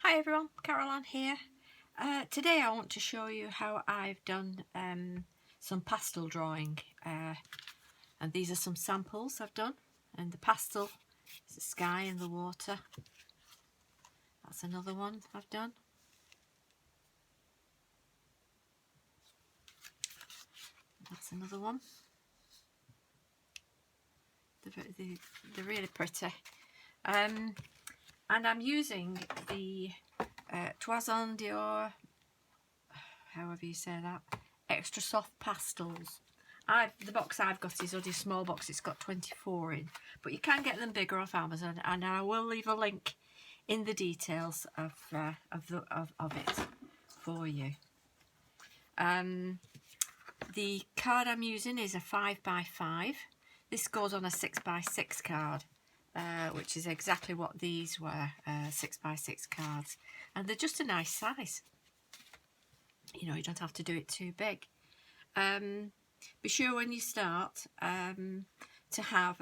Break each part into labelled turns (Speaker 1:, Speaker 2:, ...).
Speaker 1: Hi everyone, Caroline here. Today I want to show you how I've done some pastel drawing, and these are some samples I've done. And the pastel is the sky and the water. That's another one I've done. That's another one. They're really pretty. And I'm using the Toison d'Or, however you say that, extra soft pastels. The box I've got is only a small box, it's got 24 in, but you can get them bigger off Amazon, and I will leave a link in the details of it for you. The card I'm using is a 5x5. This goes on a 6x6 card, which is exactly what these were, 6x6 cards, and they're just a nice size. You know, you don't have to do it too big. Be sure when you start to have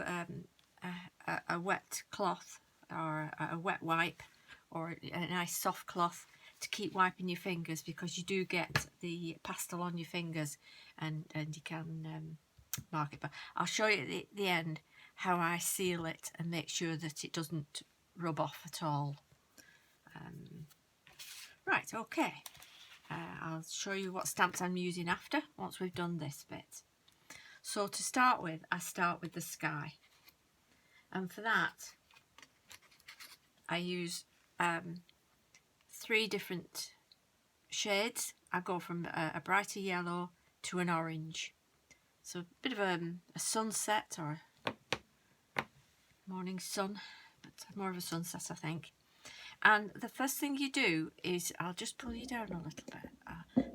Speaker 1: a wet cloth or a wet wipe or a nice soft cloth to keep wiping your fingers, because you do get the pastel on your fingers and you can mark it. But I'll show you at the end how I seal it and make sure that it doesn't rub off at all. Right, okay. I'll show you what stamps I'm using after, once we've done this bit. So to start with, I start with the sky. And for that, I use 3 different shades. I go from a brighter yellow to an orange. So a bit of a sunset or a morning sun, but more of a sunset, I think. And the first thing you do is, I'll just pull you down a little bit.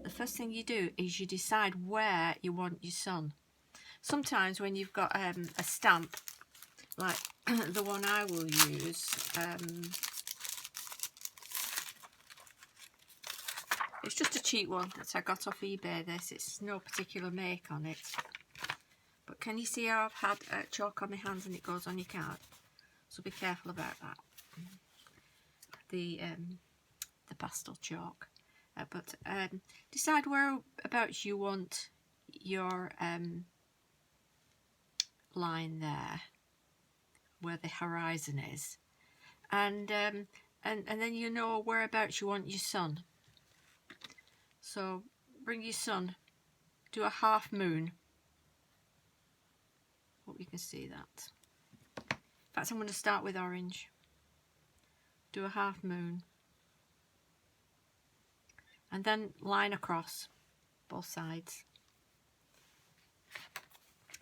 Speaker 1: The first thing you do is you decide where you want your sun. Sometimes when you've got a stamp, like the one I will use, it's just a cheap one that I got off eBay. It's no particular make on it. But can you see how I've had chalk on my hands and it goes on your card? So be careful about that. The pastel chalk, but decide whereabouts you want your line there, where the horizon is, and then you know whereabouts you want your sun. So bring your sun, do a half moon. Hope you can see that. In fact, I'm going to start with orange. Do a half moon, and then line across both sides.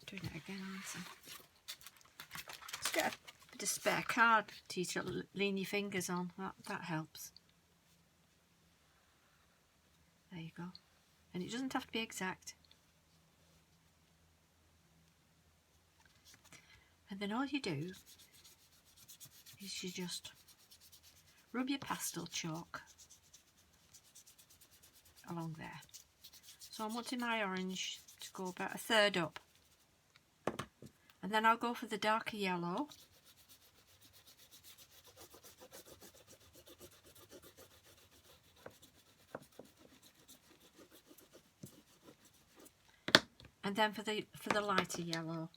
Speaker 1: Doing it again, aren't I? Just get a bit of spare card to lean your fingers on. That helps. There you go. And it doesn't have to be exact. And then all you do is you just rub your pastel chalk along there. So I'm wanting my orange to go about 1/3 up. And then I'll go for the darker yellow. And then for the lighter yellow.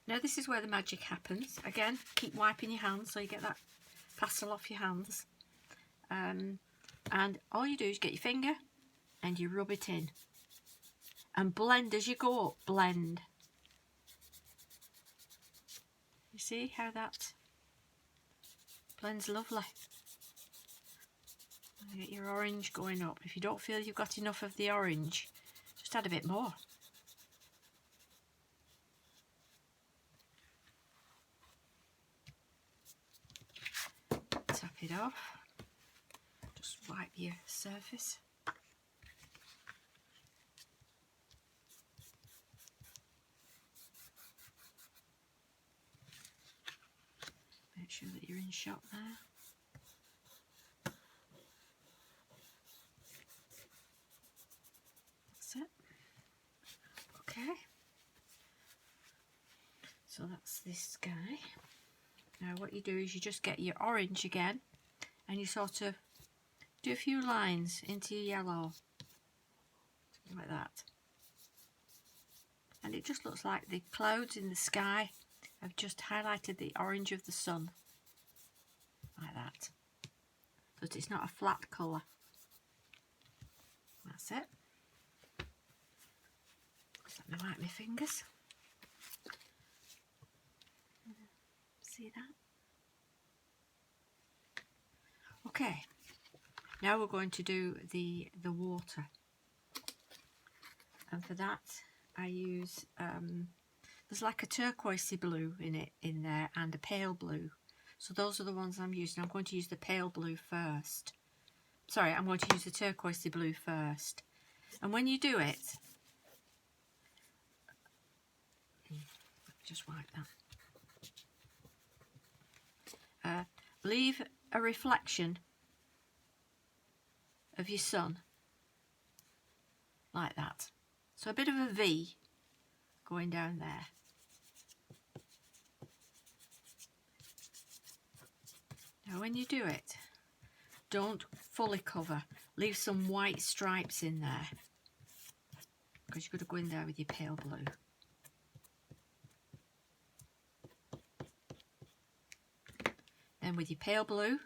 Speaker 1: Now this is where the magic happens. Again, keep wiping your hands so you get that pastel off your hands. And all you do is get your finger and you rub it in. And blend as you go up, blend. You see how that blends lovely. And you get your orange going up. If you don't feel you've got enough of the orange, just add a bit more. Tap it off, just wipe your surface. Make sure that you're in shot there. Okay, so that's this guy. Now what you do is you just get your orange again and you sort of do a few lines into your yellow, like that. And it just looks like the clouds in the sky have just highlighted the orange of the sun, like that. But it's not a flat colour. That's it. Let me wipe my fingers. See that? Okay, now we're going to do the water, and for that I use there's like a turquoisey blue in there and a pale blue. So those are the ones I'm using. I'm going to use the pale blue first. Sorry, I'm going to use the turquoisey blue first. And when you do it, just wipe that. Leave a reflection of your sun like that. So a bit of a V going down there. Now when you do it, don't fully cover. Leave some white stripes in there, because you're going to go in there with your pale blue. Then with your pale blue,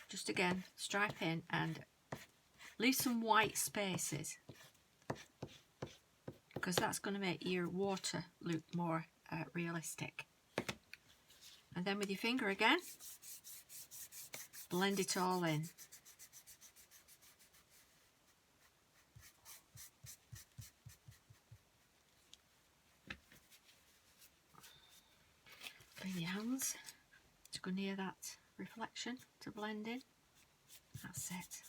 Speaker 1: just again stripe in and leave some white spaces, because that's going to make your water look more realistic. And then with your finger again, blend it all in. Bring your hands to go near that reflection to blend in. That's it.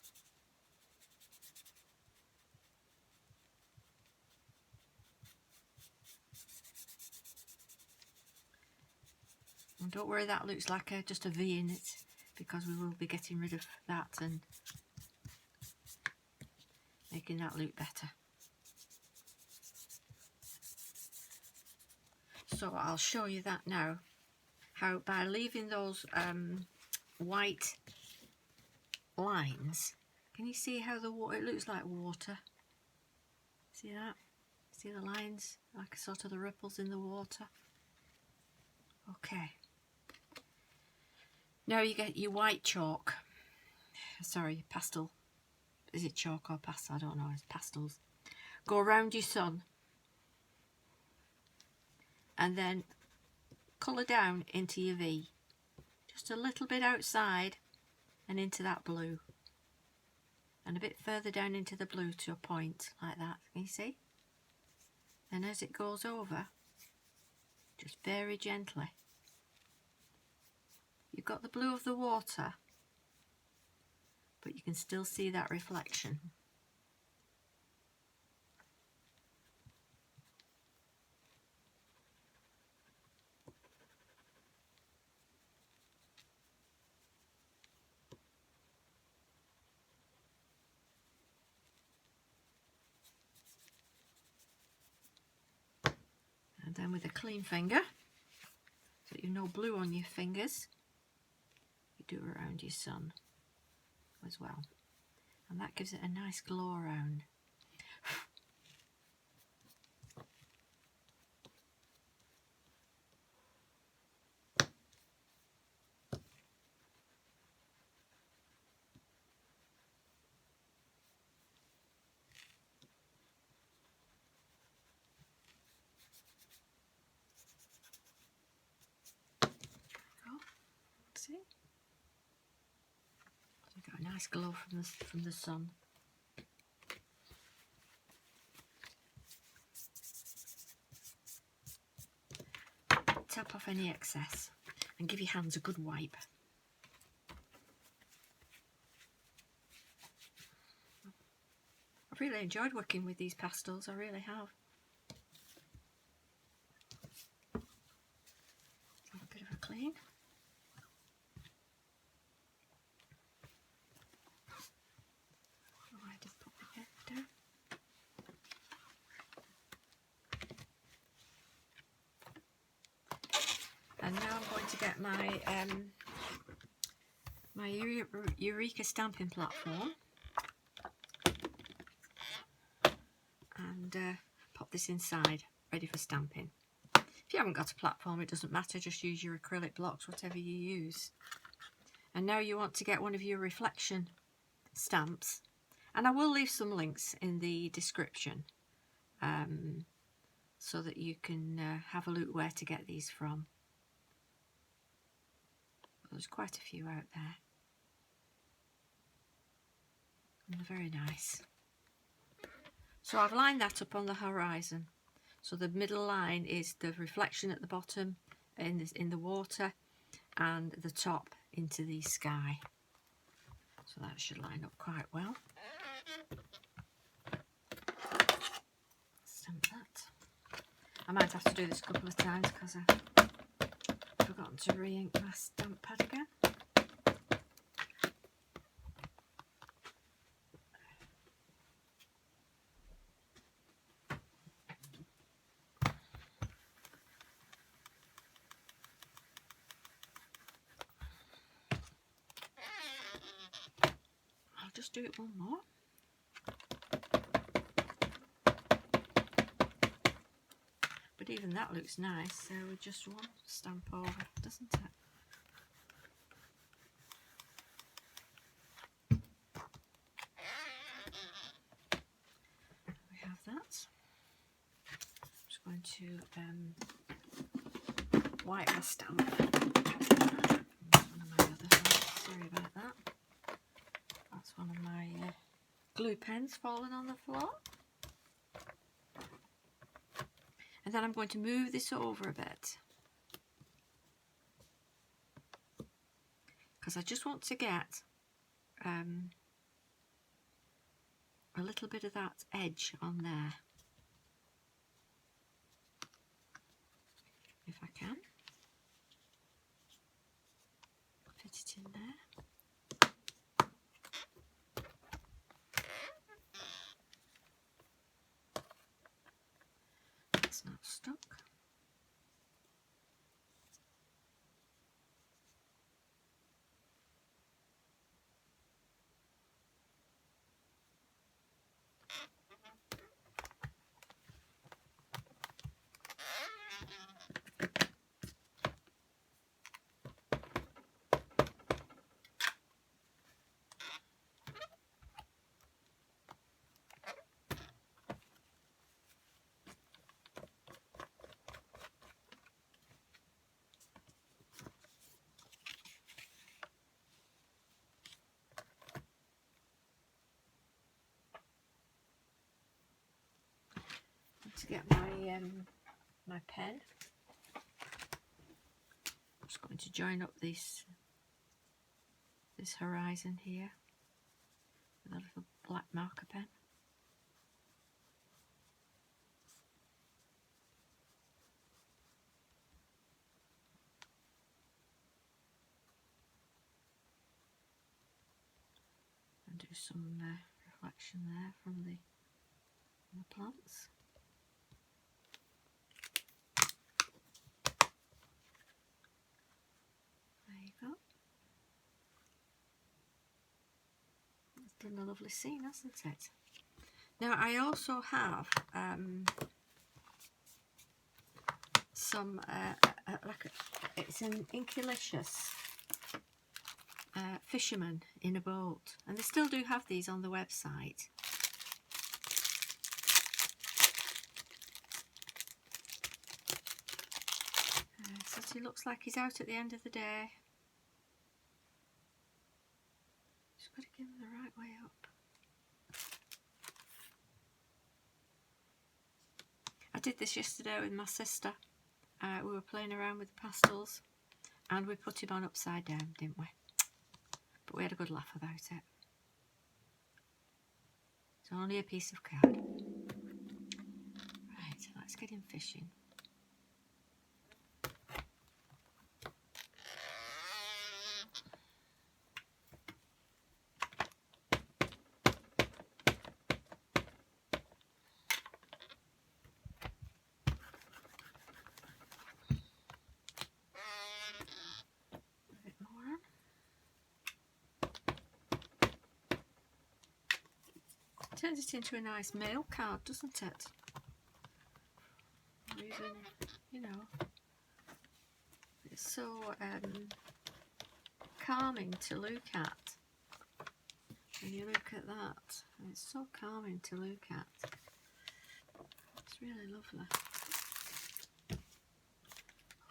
Speaker 1: And don't worry, that looks like just a V in it, because we will be getting rid of that and making that look better. So I'll show you that now, how by leaving those white lines, can you see how the water, it looks like water? See that? See the lines, like sort of the ripples in the water? Okay. Now you get your white chalk, sorry, pastel. Is it chalk or pastel? I don't know, it's pastels. Go around your sun and then colour down into your V. Just a little bit outside and into that blue. And a bit further down into the blue to a point, like that. Can you see? And as it goes over, just very gently. You've got the blue of the water, but you can still see that reflection. And then with a clean finger, so you've no blue on your fingers, you do around your sun as well. And that gives it a nice glow around. See? So we've got a nice glow from the sun. Tap off any excess and give your hands a good wipe. I've really enjoyed working with these pastels, I really have. Have a bit of a clean. Oh, I just put my head down. going to get my my Eureka stamping platform and pop this inside, ready for stamping. If you haven't got a platform, it doesn't matter, just use your acrylic blocks, whatever you use. And now you want to get one of your reflection stamps, and I will leave some links in the description so that you can have a look where to get these from. There's quite a few out there, and they're very nice. So I've lined that up on the horizon. So the middle line is the reflection at the bottom in the water, and the top into the sky. So that should line up quite well. Stamp that. I might have to do this a couple of times because I've forgotten to re-ink my stamp pad again. I'll just do it one more. But even that looks nice, so with just one stamp over, doesn't it? We have that. I'm just going to wipe my stamp. That's one of my other ones. Sorry about that. That's one of my glue pens falling on the floor. And then I'm going to move this over a bit, because I just want to get a little bit of that edge on there, if I can. Fit it in there. It's not stuck. To get my my pen, I'm just going to join up this horizon here with a little black marker pen. And do some reflection there from the plants. There you go. It's done a lovely scene, hasn't it? Now I also have some it's an Inkylicious fisherman in a boat, and they still do have these on the website. So he looks like he's out at the end of the day. Just got to give him the right way up. I did this yesterday with my sister. We were playing around with the pastels, and we put him on upside down, didn't we? But we had a good laugh about it. It's only a piece of card. Right, let's get him fishing. turns it into a nice mail card, doesn't it? Using, you know, it's so calming to look at. When you look at that, it's so calming to look at. It's really lovely.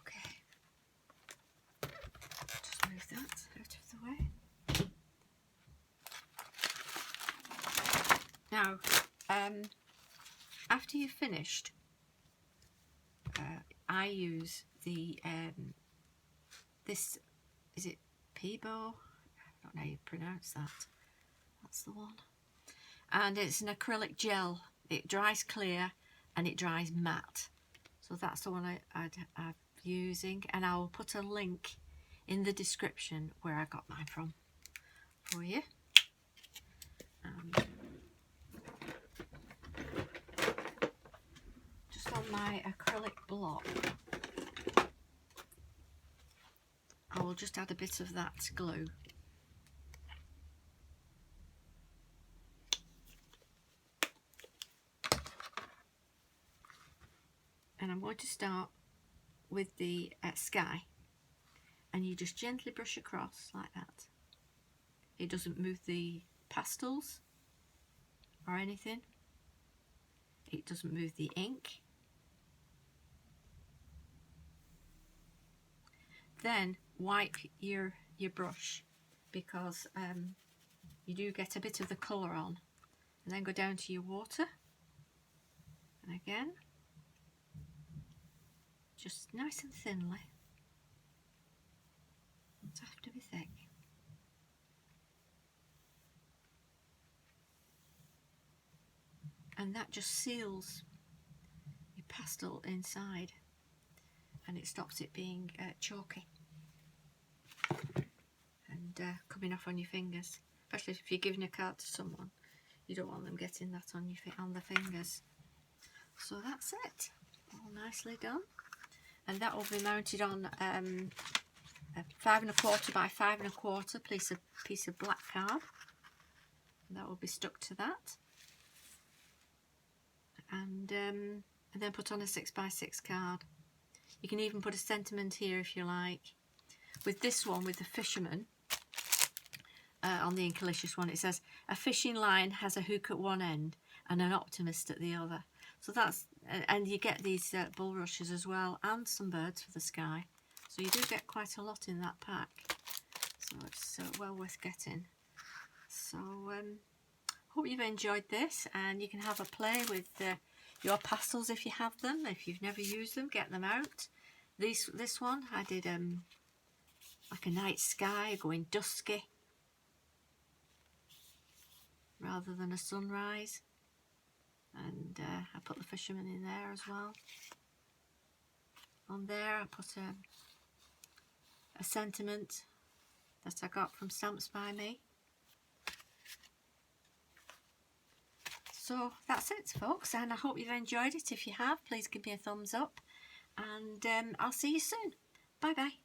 Speaker 1: Okay, just move that out of the way. Now, after you've finished, I use the, this, is it Peebo? I don't know how you pronounce that. That's the one. And it's an acrylic gel. It dries clear and it dries matte. So that's the one I'm using. And I will put a link in the description where I got mine from for you. Just on my acrylic block, I will just add a bit of that glue. And I'm going to start with the sky, and you just gently brush across like that. It doesn't move the pastels or anything. It doesn't move the ink. Then wipe your brush, because you do get a bit of the colour on, and then go down to your water, and again just nice and thinly. It doesn't have to be thick. And that just seals your pastel inside, and it stops it being chalky and coming off on your fingers, especially if you're giving a card to someone. You don't want them getting that on the fingers. So that's it, all nicely done. And that will be mounted on a 5 1/4 by 5 1/4 piece of black card. And that will be stuck to that. And then put on a 6 by 6 card. You can even put a sentiment here if you like. With this one, with the fisherman, on the Inkylicious one, it says, "A fishing line has a hook at one end and an optimist at the other." So that's, and you get these bulrushes as well, and some birds for the sky. So you do get quite a lot in that pack. So it's well worth getting. So hope you've enjoyed this, and you can have a play with your pastels if you have them. If you've never used them, get them out. This one I did like a night sky going dusky rather than a sunrise, and I put the fisherman in there as well. On there I put a sentiment that I got from Stamps by Me. So that's it, folks, and I hope you've enjoyed it. If you have, please give me a thumbs up, and I'll see you soon. Bye bye.